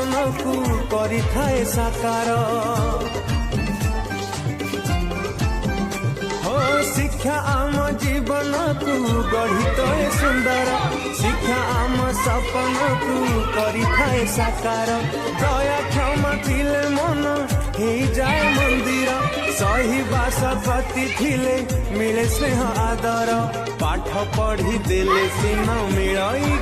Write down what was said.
सपन को करि थाए साकार हो शिक्षा आम जीवन को गढ़ी तोए सुंदर शिक्षा आम सपन को करि थाए साकार दया क्षमा थिले मन हे जाए मंदिर सही बासपति थिले मिले स्नेह आदर पाठ पढ़ी देले सिना मिलई